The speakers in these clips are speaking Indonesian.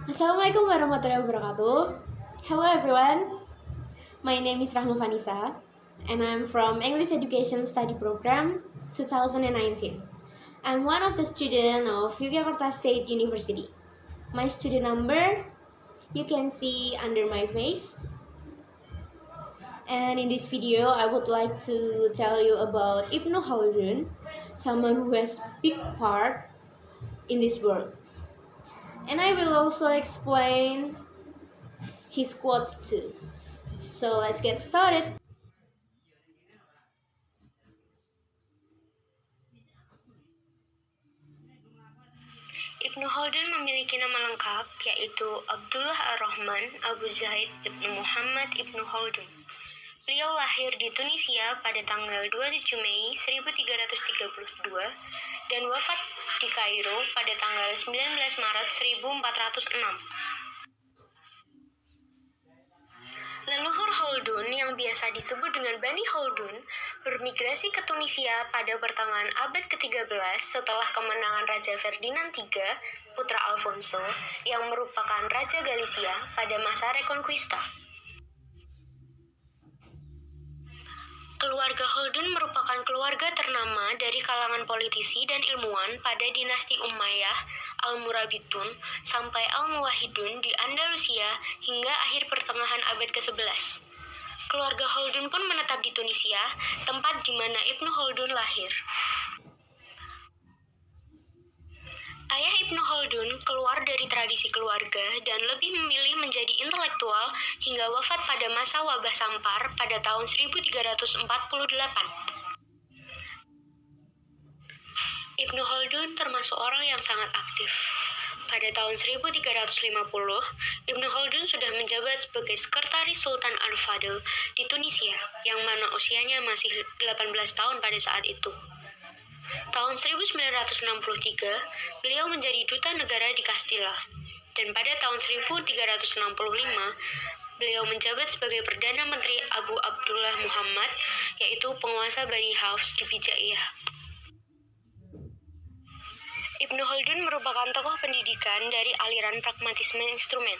Assalamualaikum warahmatullahi wabarakatuh. Hello everyone. My name is Rahma Vanisa and I'm from English Education Study Program 2019. I'm one of the students of Yogyakarta State University. My student number you can see under my face. And in this video, I would like to tell you about Ibnu Khaldun, someone who has big part in this world. And I will also explain his quotes too. So let's get started. Ibnu Khaldun memiliki nama lengkap yaitu Abdullah Ar-Rahman Abu Zaid Ibnu Muhammad Ibnu Khaldun. Beliau lahir di Tunisia pada tanggal 27 Mei 1332 dan wafat di Kairo pada tanggal 19 Maret 1406. Leluhur Khaldun yang biasa disebut dengan Bani Khaldun bermigrasi ke Tunisia pada pertengahan abad ke-13 setelah kemenangan Raja Ferdinand III, putra Alfonso, yang merupakan Raja Galicia pada masa Reconquista. Keluarga Khaldun merupakan keluarga ternama dari kalangan politisi dan ilmuwan pada dinasti Umayyah, Al-Murabitun, sampai Al-Muwahhidun di Andalusia hingga akhir pertengahan abad ke-11. Keluarga Khaldun pun menetap di Tunisia, tempat di mana Ibnu Khaldun lahir. Ayah Ibnu Khaldun keluar dari tradisi keluarga dan lebih memilih menjadi intelektual hingga wafat pada masa wabah sampar pada tahun 1348. Ibnu Khaldun termasuk orang yang sangat aktif. Pada tahun 1350, Ibnu Khaldun sudah menjabat sebagai sekretaris Sultan Al-Fadl di Tunisia, yang mana usianya masih 18 tahun pada saat itu. Tahun 1963, beliau menjadi duta negara di Kastila, dan pada tahun 1365, beliau menjabat sebagai Perdana Menteri Abu Abdullah Muhammad, yaitu penguasa Bani Hafs di Bijaiyah. Ibnu Khaldun merupakan tokoh pendidikan dari aliran pragmatisme instrumen.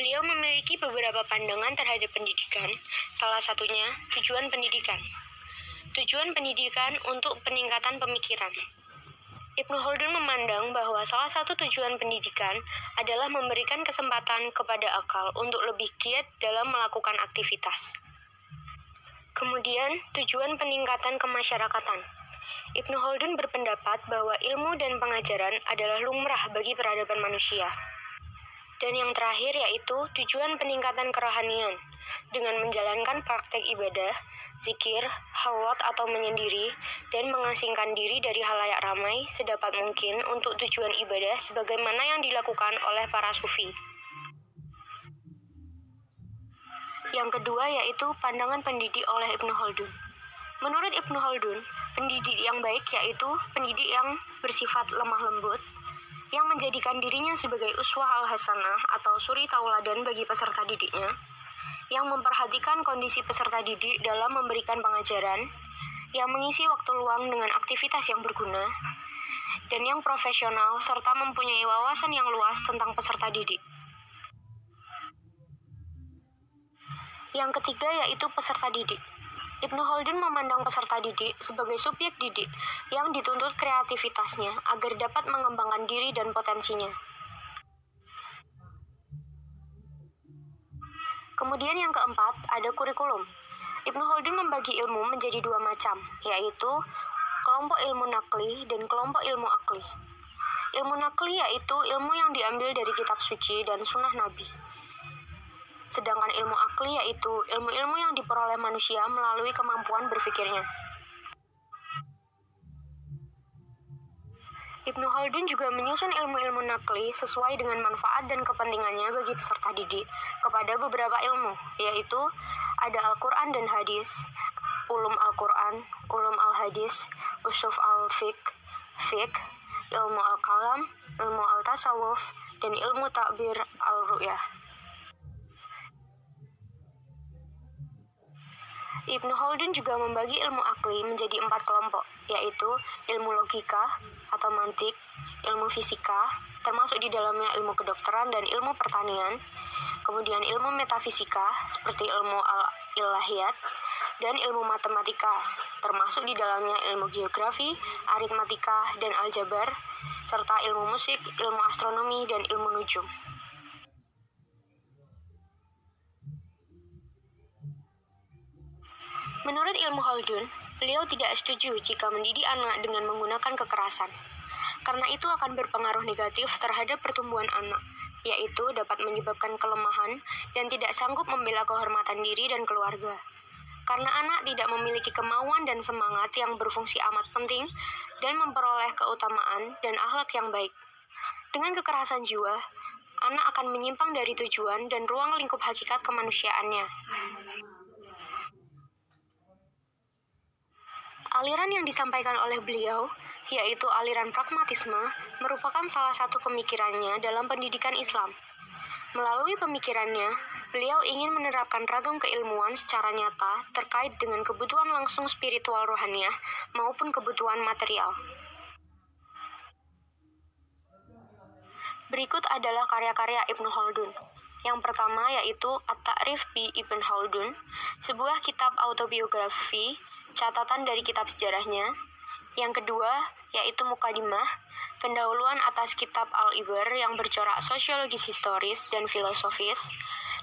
Beliau memiliki beberapa pandangan terhadap pendidikan, salah satunya tujuan pendidikan. Tujuan pendidikan untuk peningkatan pemikiran. Ibnu Khaldun memandang bahwa salah satu tujuan pendidikan adalah memberikan kesempatan kepada akal untuk lebih giat dalam melakukan aktivitas. Kemudian, tujuan peningkatan kemasyarakatan. Ibnu Khaldun berpendapat bahwa ilmu dan pengajaran adalah lumrah bagi peradaban manusia. Dan yang terakhir yaitu tujuan peningkatan kerohanian, dengan menjalankan praktek ibadah, zikir, khalwat atau menyendiri, dan mengasingkan diri dari halayak ramai sedapat mungkin untuk tujuan ibadah sebagaimana yang dilakukan oleh para sufi. Yang kedua yaitu pandangan pendidik oleh Ibnu Khaldun. Menurut Ibnu Khaldun, pendidik yang baik yaitu pendidik yang bersifat lemah lembut, yang menjadikan dirinya sebagai uswah al-hasanah atau suri tauladan bagi peserta didiknya, yang memperhatikan kondisi peserta didik dalam memberikan pengajaran, yang mengisi waktu luang dengan aktivitas yang berguna, dan yang profesional serta mempunyai wawasan yang luas tentang peserta didik. Yang ketiga yaitu peserta didik. Ibnu Khaldun memandang peserta didik sebagai subjek didik yang dituntut kreativitasnya agar dapat mengembangkan diri dan potensinya. Kemudian yang keempat, ada kurikulum. Ibnu Khaldun membagi ilmu menjadi dua macam, yaitu kelompok ilmu nakli dan kelompok ilmu akli. Ilmu nakli yaitu ilmu yang diambil dari kitab suci dan sunnah Nabi. Sedangkan ilmu akli yaitu ilmu-ilmu yang diperoleh manusia melalui kemampuan berpikirnya. Ibnu Khaldun juga menyusun ilmu-ilmu nakli sesuai dengan manfaat dan kepentingannya bagi peserta didik kepada beberapa ilmu, yaitu ada Al-Quran dan Hadis, Ulum Al-Quran, Ulum Al-Hadis, Ushuf Al-Fiqh, Ilmu Al-Kalam, Ilmu Al-Tasawuf, dan Ilmu Ta'bir Al-Ru'yah. Ibnu Khaldun juga membagi ilmu akli menjadi 4 kelompok, yaitu ilmu logika atau mantik, ilmu fisika, termasuk di dalamnya ilmu kedokteran dan ilmu pertanian, kemudian ilmu metafisika seperti ilmu al-ilahiyat, dan ilmu matematika, termasuk di dalamnya ilmu geografi, aritmatika, dan aljabar, serta ilmu musik, ilmu astronomi, dan ilmu nujum. Menurut ilmu Khaldun, beliau tidak setuju jika mendidik anak dengan menggunakan kekerasan, karena itu akan berpengaruh negatif terhadap pertumbuhan anak, yaitu dapat menyebabkan kelemahan dan tidak sanggup membela kehormatan diri dan keluarga. Karena anak tidak memiliki kemauan dan semangat yang berfungsi amat penting dan memperoleh keutamaan dan akhlak yang baik. Dengan kekerasan jiwa, anak akan menyimpang dari tujuan dan ruang lingkup hakikat kemanusiaannya. Aliran yang disampaikan oleh beliau, yaitu aliran pragmatisme, merupakan salah satu pemikirannya dalam pendidikan Islam. Melalui pemikirannya, beliau ingin menerapkan ragam keilmuan secara nyata terkait dengan kebutuhan langsung spiritual rohaniah maupun kebutuhan material. Berikut adalah karya-karya Ibnu Khaldun. Yang pertama yaitu At-Ta'rif bi Ibn Khaldun, sebuah kitab autobiografi, catatan dari kitab sejarahnya. Yang kedua yaitu Mukadimah, pendahuluan atas kitab Al-Ibar yang bercorak sosiologis historis dan filosofis.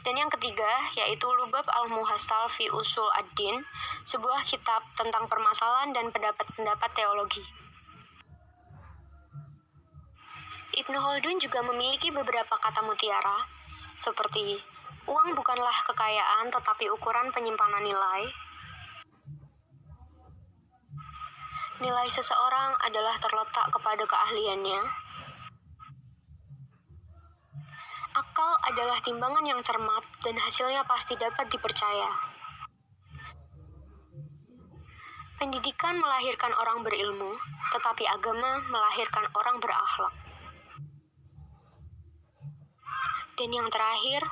Dan yang ketiga yaitu Lubab Al-Muhassal fi Usul ad-Din, sebuah kitab tentang permasalahan dan pendapat-pendapat teologi. Ibnu Khaldun juga memiliki beberapa kata mutiara, seperti uang bukanlah kekayaan tetapi ukuran penyimpanan nilai. Nilai seseorang adalah terletak kepada keahliannya. Akal adalah timbangan yang cermat dan hasilnya pasti dapat dipercaya. Pendidikan melahirkan orang berilmu, tetapi agama melahirkan orang berakhlak. Dan yang terakhir,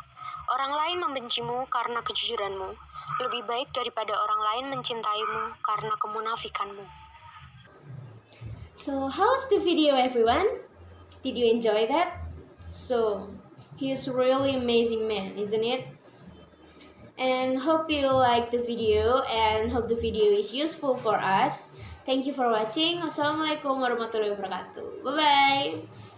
orang lain membencimu karena kejujuranmu, lebih baik daripada orang lain mencintaimu karena kemunafikanmu. So, how's the video, everyone? Did you enjoy that? So, he's really amazing man, isn't it? And hope you like the video and hope the video is useful for us. Thank you for watching. Wassalamualaikum warahmatullahi wabarakatuh. Bye-bye.